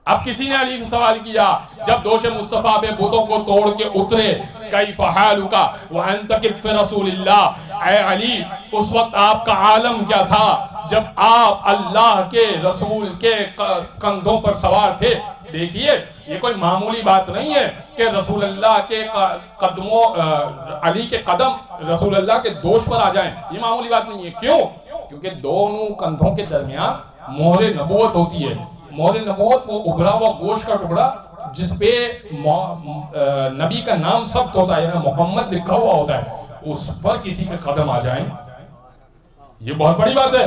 अब किसी ने अली से सवाल किया, जब दोष मुस्तफा पे बुतों को तोड़ के उतरे, कैफ हालुका व अंत किफ रसूलिल्लाह, ऐ अली उस वक्त आपका आलम क्या था जब आप अल्लाह के रसूल के कंधों पर सवार थे। देखिए ये कोई मामूली बात नहीं है कि रसूल अल्लाह के कदमों अली के कदम रसूल अल्लाह के दोष पर आ जाएं, ये मामूली बात नहीं है। क्यों? क्योंकि दोनों कंधों के दरमियान मोहरे नबूवत होती है। मोहरे नबूवत वो उभरा हुआ गोश्त का टुकड़ा जिसपे नबी का नाम सख्त होता है, मोहम्मद लिखा हुआ होता है, उस पर किसी के कदम आ जाएं, ये बहुत बड़ी बात है,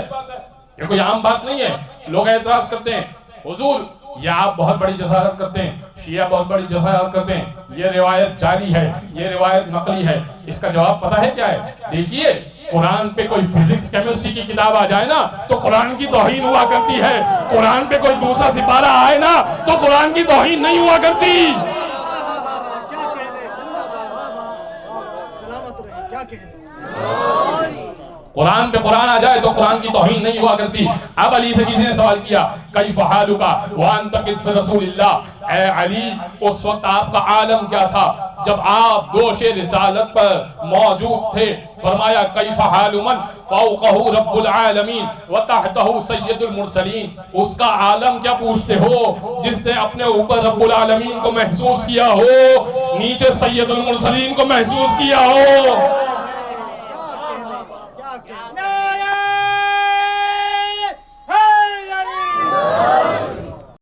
ये कोई आम बात नहीं है। लोग एतराज करते हैं, हुजूर ये आप बहुत बड़ी जसारत करते हैं, शिया बहुत बड़ी जसारत करते हैं, ये रिवायत जाली है, ये रिवायत नकली है। इसका जवाब पता है क्या है? देखिए कुरान पे कोई फिजिक्स केमिस्ट्री की किताब आ जाए ना तो कुरान की तौहीन हुआ करती है, कुरान पे कोई दूसरा सिपारा आए ना तो कुरान की तौहीन नहीं हुआ करती। कुरान पे कुरान आ जाए तो कुरान की तौहीन नहीं हुआ करती। अब अली से किसी ने सवाल किया, कैफ हालुका व अंत किफ रसूलिल्लाह, ऐ अली उस वक्त आपका आलम क्या था जब आप दोषे रिसालत पर मौजूद थे। फरमाया कैफ हालुमन फौकहु रब्बुल आलमीन व तहतहु सय्यदुल मुरसलीन, उसका आलम क्या पूछते हो जिसने अपने ऊपर रब्बुल आलमीन को महसूस किया हो, नीचे सय्यदुल मुरसलीन को महसूस किया हो।